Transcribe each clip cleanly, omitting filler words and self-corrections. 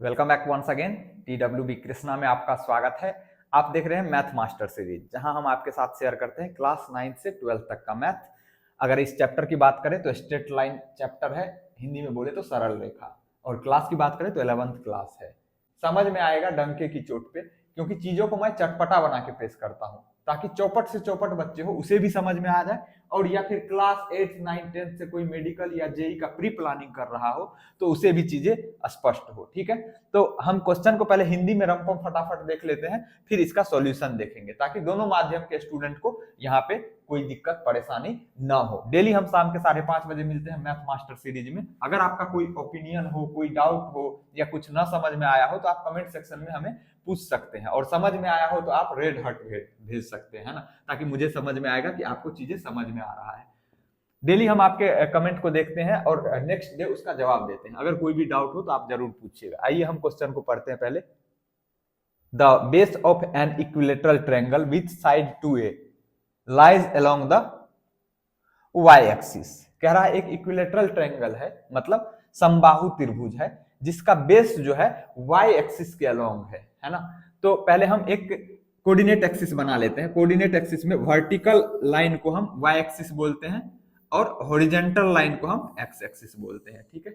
Welcome back once again. TWB Krishna में आपका स्वागत है। आप देख रहे हैं मैथ मास्टर सीरीज, जहां हम आपके साथ शेयर करते हैं क्लास 9 से 12 तक का मैथ। अगर इस चैप्टर की बात करें तो स्ट्रेट लाइन चैप्टर है, हिंदी में बोले तो सरल रेखा, और क्लास की बात करें तो 11th क्लास है। समझ में आएगा डंके की चोट पे, क्योंकि चीजों को मैं चटपटा बना के पेश करता हूँ ताकि चौपट से चौपट बच्चे हो उसे भी समझ में आ जाए, और या फिर क्लास 8, 9, 10 से कोई मेडिकल या जेई का प्री प्लानिंग कर रहा हो तो उसे भी चीजें स्पष्ट हो। ठीक है, तो हम क्वेश्चन को पहले हिंदी में रंपम फटाफट देख लेते हैं, फिर इसका सॉल्यूशन देखेंगे ताकि दोनों माध्यम के स्टूडेंट को यहाँ पे कोई दिक्कत परेशानी ना हो। डेली हम शाम के 5:30 बजे मिलते हैं मैथ मास्टर सीरीज में। अगर आपका कोई ओपिनियन हो, कोई डाउट हो या कुछ ना समझ में आया हो तो आप कमेंट सेक्शन में हमें पूछ सकते हैं, और समझ में आया हो तो आप रेड हार्ट भेज सकते हैं ना, ताकि मुझे समझ में आएगा कि आपको चीजें समझ में आ रहा है। डेली हम आपके कमेंट को देखते हैं और नेक्स्ट डे उसका जवाब देते हैं। अगर कोई भी डाउट हो तो आप जरूर पूछिएगा। आइए हम क्वेश्चन को पढ़ते हैं पहले। The base of an equilateral triangle with side 2a lies along the y axis. कह रहा है एक इक्विलेटरल ट्रायंगल है, मतलब समबाहु त्रिभुज है, जिसका बेस जो है y एक्सिस के अलोंग है ना। तो पहले हम एक कोऑर्डिनेट एक्सिस बना लेते हैं। कोऑर्डिनेट एक्सिस में वर्टिकल लाइन को हम y एक्सिस बोलते हैं और हॉरिजॉन्टल लाइन को हम x एक्सिस बोलते हैं। ठीक है,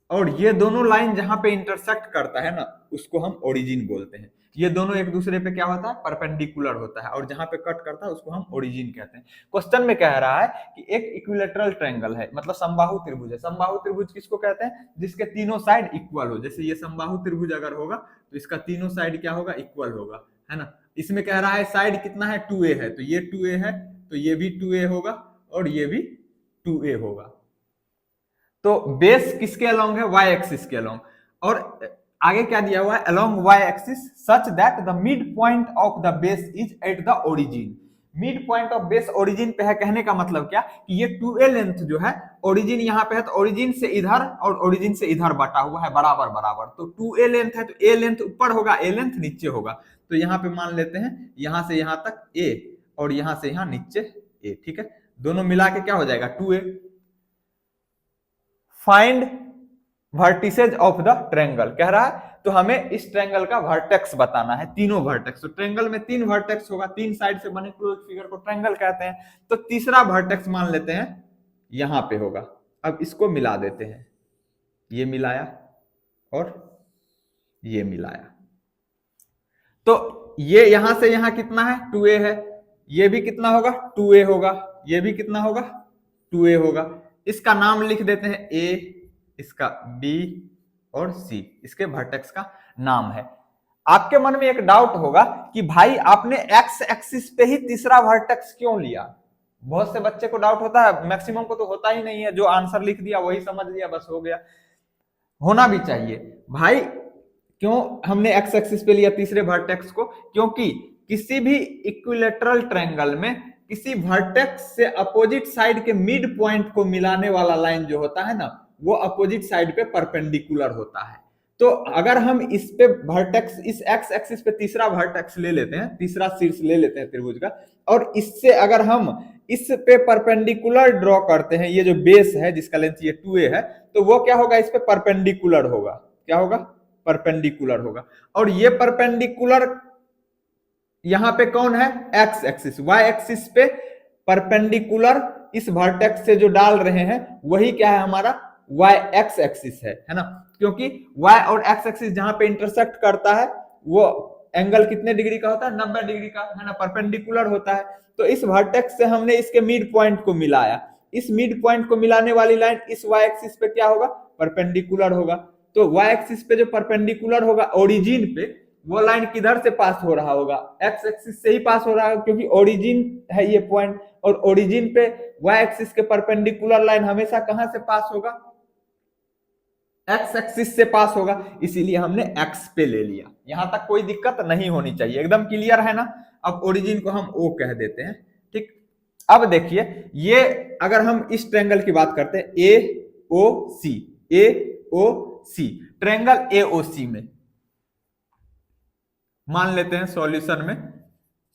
और ये दोनों लाइन जहां पे इंटरसेक्ट करता है ना, उसको हम ओरिजिन बोलते हैं। ये दोनों एक दूसरे पे क्या होता है, परपेंडिकुलर होता है, और जहां पे कट करता है उसको हम ओरिजिन कहते हैं। क्वेश्चन में कह रहा है कि एक इक्विलेटरल ट्रायंगल है, मतलब समबाहु त्रिभुज है। समबाहु त्रिभुज किसको कहते हैं, जिसके तीनों साइड इक्वल हो। जैसे ये समबाहु त्रिभुज अगर होगा तो इसका तीनों साइड क्या होगा, इक्वल होगा, है ना। इसमें कह रहा है साइड कितना है, 2a है, तो ये 2a है, तो ये भी 2a होगा और ये भी 2a होगा। तो बेस किसके अलोंग है, y एक्सिस के अलोंग। और आगे क्या दिया हुआ है, along y axis such that the mid point of the base is at the origin. Mid point of base origin पे है, कहने का मतलब क्या कि ये 2a लेंथ जो है, ओरिजिन यहाँ पे है तो ओरिजिन से इधर और ओरिजिन से इधर बटा हुआ है बराबर बराबर। तो 2a लेंथ है तो a लेंथ ऊपर होगा, a लेंथ नीचे होगा। तो यहाँ पे मान लेते हैं यहां से यहां तक a और यहां से यहां नीचे a। ठीक है, दोनों मिला के क्या हो जाएगा, 2a। Find vertices of the triangle कह रहा है, तो हमें इस ट्रायंगल का वर्टेक्स बताना है, तीनों वर्टेक्स। तो ट्रायंगल में 3 वर्टेक्स होगा, 3 साइड से बने क्लोज फिगर को ट्रायंगल कहते हैं। तो तीसरा वर्टेक्स मान लेते हैं यहां पे होगा। अब इसको मिला देते हैं, ये मिलाया और ये मिलाया, तो ये यहां से यहां कितना है, 2a है। ये भी कितना होगा, 2a होगा। ये भी कितना होगा, 2a होगा। इसका नाम लिख देते हैं a, इसका b और c, इसके वर्टेक्स का नाम है। आपके मन में एक डाउट होगा कि भाई आपने x एक्सिस पे ही तीसरा वर्टेक्स क्यों लिया। बहुत से बच्चे को डाउट होता है, मैक्सिमम को तो होता ही नहीं है, जो आंसर लिख दिया वही समझ लिया, बस हो गया। होना भी चाहिए भाई। क्यों हमने x एक्सिस पे लिया तीसरे वर्टेक्स को, क्योंकि किसी भी इक्विलेटरल ट्रायंगल में किसी वर्टेक्स से अपोजिट साइड के मिड पॉइंट को मिलाने वाला लाइन जो होता है ना, वो अपोजिट साइड पे परपेंडिकुलर होता है। तो अगर हम इस पे वर्टेक्स, इस x एक्सिस पे तीसरा वर्टेक्स ले लेते हैं, तीसरा शीर्ष ले लेते हैं त्रिभुज का, और इससे अगर हम इस पे परपेंडिकुलर ड्रॉ करते हैं, ये जो बेस है जिसका लेंथ ये 2a है, तो वो क्या होगा, इस पे परपेंडिकुलर होगा। क्या होगा, परपेंडिकुलर होगा। और ये परपेंडिकुलर यहां पे कौन है, x एक्सिस। y एक्सिस पे परपेंडिकुलर इस वर्टेक्स से जो डाल रहे हैं वही क्या है, हमारा y x एक्सिस है ना। क्योंकि y और x एक्सिस जहां पे इंटरसेक्ट करता है वो एंगल कितने डिग्री का होता है, 90 डिग्री का, है ना, परपेंडिकुलर होता है। तो इस वर्टेक्स से हमने इसके मिड पॉइंट को मिलाया। इस मिड पॉइंट को मिलाने वाली लाइन इस y एक्सिस पे क्या होगा, परपेंडिकुलर होगा। तो y एक्सिस पे जो परपेंडिकुलर होगा ओरिजिन पे, वो लाइन किधर से पास हो रहा होगा, x एक्सिस से ही पास हो रहा है, क्योंकि ओरिजिन है ये पॉइंट, और ओरिजिन पे y एक्सिस के परपेंडिकुलर लाइन हमेशा कहां से पास होगा, x एक्सिस से पास होगा। इसीलिए हमने x पे ले लिया। यहां तक कोई दिक्कत नहीं होनी चाहिए, एकदम क्लियर है ना। अब ओरिजिन को हम O कह देते हैं। ठीक, अब देखिए ये अगर हम इस ट्रायंगल की बात करते हैं AOC, AOC ट्रायंगल AOC में मान लेते हैं सॉल्यूशन में,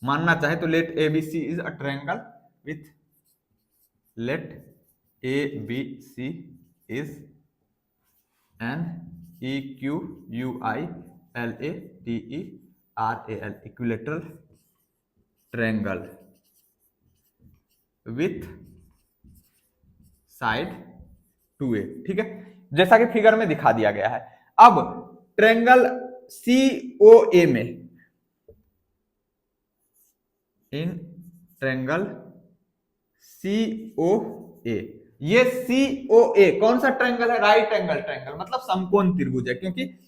मानना चाहे तो let ABC is a triangle with, let ABC is an EQUILATERAL, equilateral triangle with side 2a, ठीक है, जैसा कि फिगर में दिखा दिया गया है। अब ट्रायंगल COA में, इन ट्रायंगल COA, ये COA कौन सा ट्रायंगल है? राइट एंगल ट्रायंगल, मतलब समकोण त्रिभुज है, क्योंकि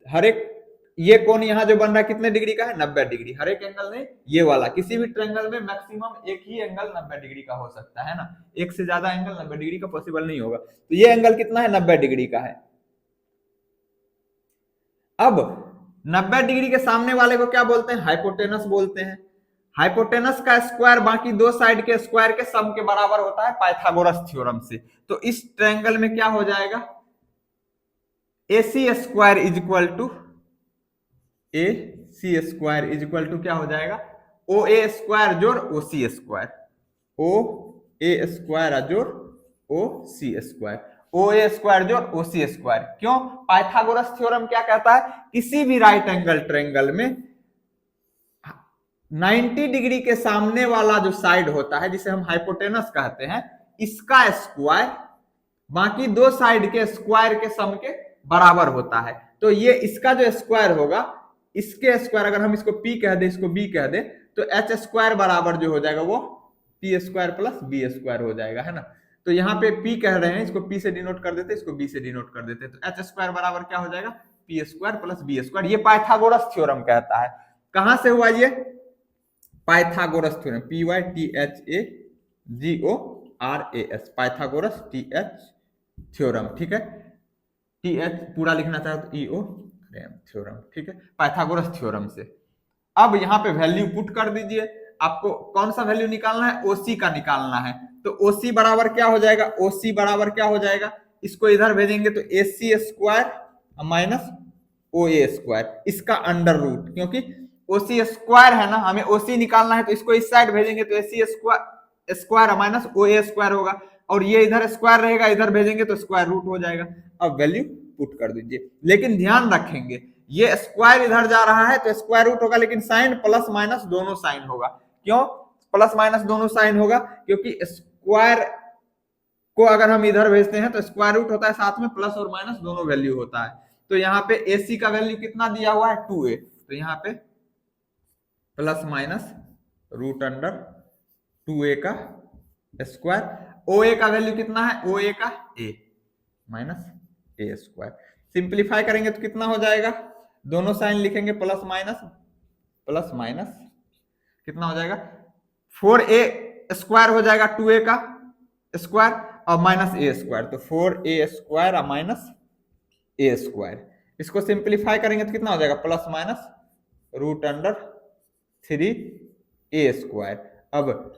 हर एक ये कोण यहां जो बन रहा है कितने डिग्री का है? 90 डिग्री। हर एक एंगल में ये वाला, किसी भी ट्रायंगल में मैक्सिमम एक ही एंगल 90 डिग्री का हो सकता है ना, एक से ज्यादा एंगल 90 डिग्री का पॉसिबल नहीं होगा। तो ये एंगल कितना है? 90 डिग्री का है। अब 90 डिग्री के सामने वाले को क्या बोलते हैं? हाइपोटेनस बोलते हैं। हाइपोटेनस का स्क्वायर बाकी दो साइड के स्क्वायर के सम के बराबर होता है पाइथागोरस थ्योरम से। तो इस ट्रायंगल में क्या हो जाएगा? AC square is equal to AC square is equal to क्या हो जाएगा? OA स्क्वायर जोड़ OC स्क्वायर, OA स्क्वायर जोड़ OC स्क्वायर, OA स्क्वायर जोड़ OC स्क्वायर। क्यों? पाइथागोरस थ्योरम क्या कहता है? किसी भी राइट एंगल ट्रायंगल में 90 डिग्री के सामने वाला जो साइड होता है, जिसे हम हाइपोटेनस कहते हैं, इसका स्क्वायर बाकी दो साइड के स्क्वायर के सम के बराबर होता है। तो ये इसका जो स्क्वायर होगा, इसके स्क्वायर, अगर हम इसको P कह दे, इसको B कह दे, तो H स्क्वायर बराबर जो हो जाएगा वो P square plus B square हो जाएगा, है ना। तो यहाँ पे P कह रहे हैं, इसको P से डिनोट कर देते, इसको B से डिनोट कर देते, तो H स्क्वायर बराबर क्या हो जाएगा? P square plus B square. ये पाइथागोरस थ्योरम कहता है। कहां से हुआ ये? Pythagoras theorem, PYTHAGORAS, Pythagoras theorem, ठीक है। TH पूरा लिखना चाहे तो EO थ्योरम, ठीक है, पाइथागोरस थ्योरम से। अब यहाँ पे वैल्यू पुट कर दीजिए। आपको कौन सा वैल्यू निकालना है? OC का निकालना है। तो OC बराबर क्या हो जाएगा? OC बराबर क्या हो जाएगा? इसको इधर भेजेंगे तो AC square minus OA square, इसका अंडर रूट, क्योंकि OC स्क्वायर है ना, हमें OC निकालना है, तो इसको इस साइड भेजेंगे तो AC square minus OA square होगा, और ये इधर स्क्वायर रहेगा, इधर भेजेंगे तो स्क्वायर रूट हो जाएगा। अब वैल्यू पुट कर दीजिए, लेकिन ध्यान रखेंगे ये स्क्वायर इधर जा रहा है तो स्क्वायर रूट होगा, लेकिन साइन प्लस माइनस दोनों साइन होगा। क्यों प्लस माइनस दोनों साइन होगा? क्योंकि स्क्वायर को अगर हम इधर भेजते हैं तो स्क्वायर रूट होता है, साथ में प्लस और माइनस दोनों वैल्यू होता है। तो यहाँ पे AC का वैल्यू कितना दिया हुआ है? 2A, तो यहाँ पे plus minus root under 2A का स्क्वायर। OA का वैल्यू कितना है? OA का A minus A square. Simplify करेंगे तो कितना हो जाएगा? दोनों साइन लिखेंगे प्लस माइनस कितना हो जाएगा? 4A स्क्वायर हो जाएगा 2A का स्क्वायर और माइनस A स्क्वायर, तो 4A स्क्वायर और माइनस A स्क्वायर। इसको सिंप्लीफाई करेंगे तो कितना हो जाएगा? Plus minus root under 3A square. अब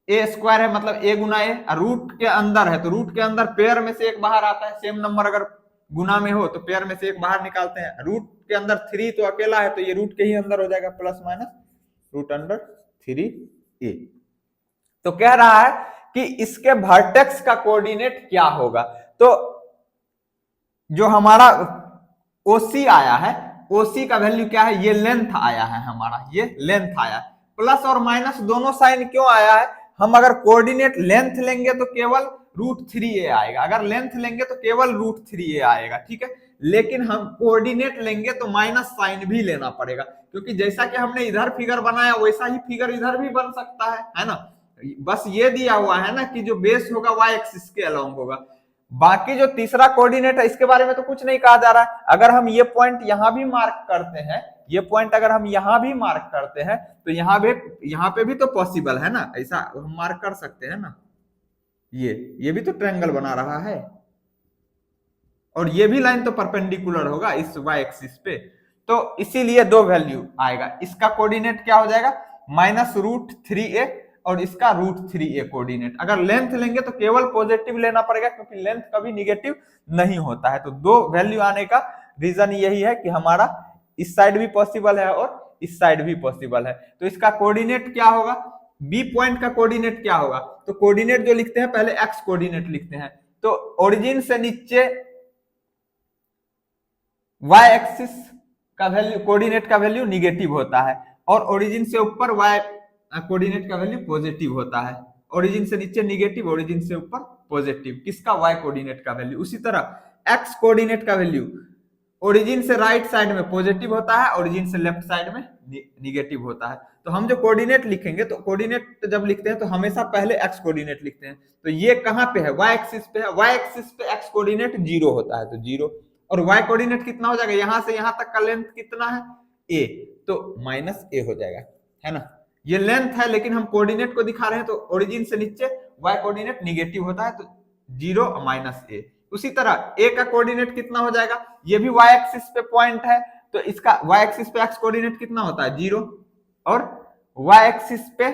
A स्क्वायर है मतलब A गुना A, रूट के अंदर है तो रूट के अंदर पेयर में से एक बाहर आता है। सेम नंबर अगर गुना में हो तो पेयर में से एक बाहर निकालते हैं। रूट के अंदर 3 तो अकेला है, तो ये रूट के ही अंदर हो जाएगा, plus minus root under 3A। तो कह रहा है कि इसके वर्टेक्स का कोऑर्डिनेट क्या होगा? तो जो हमारा OC आया है, OC का वैल्यू क्या है? ये लेंथ आया है हमारा, ये लेंथ आया। प्लस और माइनस दोनों साइन क्यों आया है? हम अगर कोऑर्डिनेट लेंथ लेंगे तो केवल रूट 3A आएगा, अगर लेंथ लेंगे तो केवल रूट 3A आएगा, ठीक है। लेकिन हम कोऑर्डिनेट लेंगे तो माइनस साइन भी लेना पड़ेगा, क्योंकि जैसा कि हमने इधर फिगर बनाया वैसा ही फिगर इधर भी बन सकता है ना। बस ये दिया हुआ है ना कि जो बेस होगा y एक्सिस के अलोंग होगा। बाकी जो तीसरा कोऑर्डिनेट है इसके बारे में तो कुछ नहीं कहा जा रहा है। अगर हम ये पॉइंट यहां भी मार्क करते हैं, ये पॉइंट अगर हम यहां भी मार्क करते हैं तो यहाँ पे भी तो पॉसिबल है ना, ऐसा हम मार्क कर सकते हैं ना। ये भी तो ट्रायंगल बना रहा है, और ये भी लाइन तो परपेंडिकुलर होगा इस y एक्सिस पे, तो इसीलिए दो वैल्यू आएगा। इसका कोऑर्डिनेट क्या हो जाएगा? माइनस रूट 3A और इसका रूट 3A कोऑर्डिनेट। अगर लेंथ लेंगे तो केवल पॉजिटिव लेना पड़ेगा, क्योंकि लेंथ कभी निगेटिव नहीं होता है। तो दो वैल्यू आने का रीजन यही है कि हमारा इस साइड भी पॉसिबल है और इस साइड भी पॉसिबल है। तो इसका कोऑर्डिनेट क्या होगा? बी पॉइंट का कोऑर्डिनेट क्या होगा? तो कोऑर्डिनेट जो लिखते हैं पहले एक्स कोऑर्डिनेट लिखते हैं। तो ओरिजिन से नीचे वाई एक्सिस का वैल्यू, कोऑर्डिनेट का वैल्यू निगेटिव होता है, और ओरिजिन से ऊपर वाई कोऑर्डिनेट का वैल्यू पॉजिटिव होता है। ओरिजिन से नीचे निगेटिव, ओरिजिन से ऊपर पॉजिटिव, किसका, वाई कोऑर्डिनेट का वैल्यू। उसी तरह एक्स कोऑर्डिनेट का वैल्यू ओरिजिन से राइट साइड में पॉजिटिव होता है, ओरिजिन से लेफ्ट साइड में निगेटिव होता है। तो हम जो कोऑर्डिनेट लिखेंगे, तो कोऑर्डिनेट जब लिखते हैं तो हमेशा पहले एक्स कोऑर्डिनेट लिखते हैं। तो ये कहां पे है, वाई एक्सिस पे है। वाई एक्सिस पे एक्स कोऑर्डिनेट 0 होता है, तो 0, और वाई कोऑर्डिनेट कितना हो जाएगा, यहां से यहां तक का लेंथ कितना है, a, तो -a हो जाएगा, है ना। ये लेंथ है, लेकिन हम कोऑर्डिनेट को दिखा रहे हैं, तो ओरिजिन से नीचे वाई कोऑर्डिनेट निगेटिव होता है, तो 0 -a। उसी तरह a का कोऑर्डिनेट कितना हो जाएगा, ये भी y एक्सिस पे पॉइंट है, तो इसका y एक्सिस पे x कोऑर्डिनेट कितना होता है, 0, और y एक्सिस पे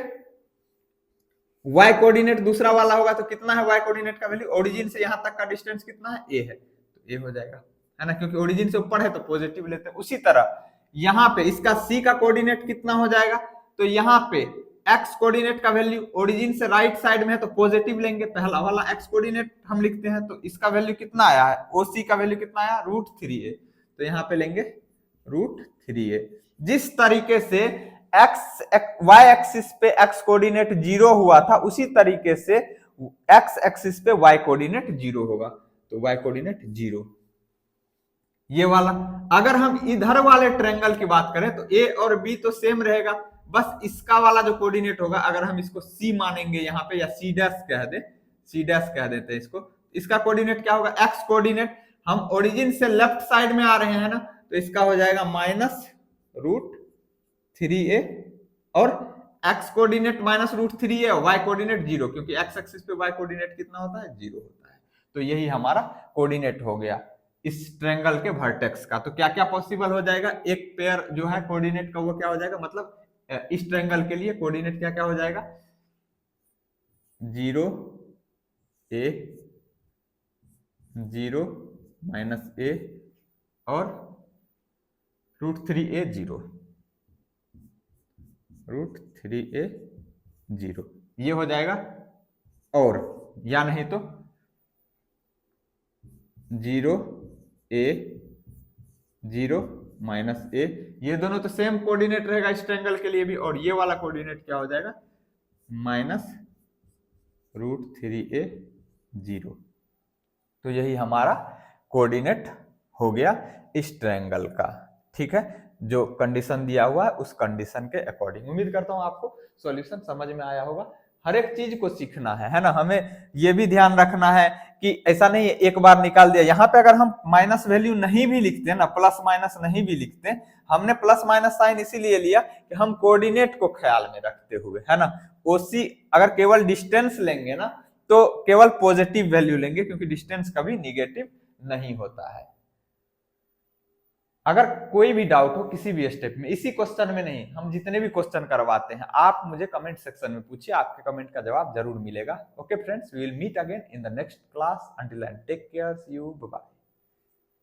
y कोऑर्डिनेट दूसरा वाला होगा, तो कितना है y कोऑर्डिनेट का वैल्यू, ओरिजिन से यहां तक का डिस्टेंस कितना है, a है, तो a हो जाएगा, है ना, क्योंकि ओरिजिन से ऊपर है तो पॉजिटिव लेते हैं। उसी तरह यहाँ पे इसका c का कोऑर्डिनेट कितना हो जाएगा, तो यहाँ पे x कोऑर्डिनेट का वैल्यू ओरिजिन से राइट साइड में है तो पॉजिटिव लेंगे, पहला वाला x कोऑर्डिनेट हम लिखते हैं, तो इसका वैल्यू कितना आया है, OC का वैल्यू कितना आया, √3a, तो यहाँ पे लेंगे √3a। जिस तरीके से y एक्सिस पे x कोऑर्डिनेट 0 हुआ था, उसी तरीके से x एक्सिस पे y कोऑर्डिनेट 0 होगा, तो y कोऑर्डिनेट 0, ये वाला। अगर हम इधर वाले ट्रायंगल की बात करें, तो a और b तो सेम रहेगा, बस इसका वाला जो कोऑर्डिनेट होगा, अगर हम इसको c मानेंगे यहाँ पे, या c डैश कह दे, c डैश कह देते हैं इसको, इसका कोऑर्डिनेट क्या होगा, x कोऑर्डिनेट, हम ओरिजिन से लेफ्ट साइड में आ रहे हैं ना, तो इसका हो जाएगा -√3a, और x कोऑर्डिनेट -√3a, और y कोऑर्डिनेट 0, क्योंकि x एक्सिस पे y कोऑर्डिनेट कितना होता है, 0 होता है। तो यही हमारा कोऑर्डिनेट हो गया इस ट्रायंगल के वर्टेक्स का। तो क्या क्या पॉसिबल हो जाएगा, एक पेयर जो है कोऑर्डिनेट का, वो क्या हो जाएगा, मतलब इस ट्रायंगल के लिए कोऑर्डिनेट क्या क्या हो जाएगा, 0 a 0 -a और √3a 0, √3a 0, ये हो जाएगा। और या नहीं तो 0 a 0 -a, ये दोनों तो सेम कोऑर्डिनेट रहेगा इस ट्रायंगल के लिए भी, और ये वाला कोऑर्डिनेट क्या हो जाएगा, -√3a 0। तो यही हमारा कोऑर्डिनेट हो गया इस ट्रायंगल का, ठीक है, जो कंडीशन दिया हुआ है उस कंडीशन के अकॉर्डिंग। उम्मीद करता हूं आपको सॉल्यूशन समझ में आया होगा। हर एक चीज को सीखना है ना, हमें ये भी ध्यान रखना है कि ऐसा नहीं है एक बार निकाल दिया। यहाँ पे अगर हम माइनस वैल्यू नहीं भी लिखते ना, प्लस माइनस नहीं भी लिखते, हमने प्लस माइनस साइन इसीलिए लिया कि हम कोऑर्डिनेट को ख्याल में रखते हुए, है ना। ओसी अगर केवल डिस्टेंस लेंगे ना, तो केवल पॉजिटिव वैल्यू लेंगे, क्योंकि डिस्टेंस कभी निगेटिव नहीं होता है। अगर कोई भी डाउट हो किसी भी स्टेप में, इसी क्वेश्चन में नहीं, हम जितने भी क्वेश्चन करवाते हैं, आप मुझे कमेंट सेक्शन में पूछिए, आपके कमेंट का जवाब जरूर मिलेगा। Okay friends, we will meet again in the next class. Until then take care, see you, bye bye.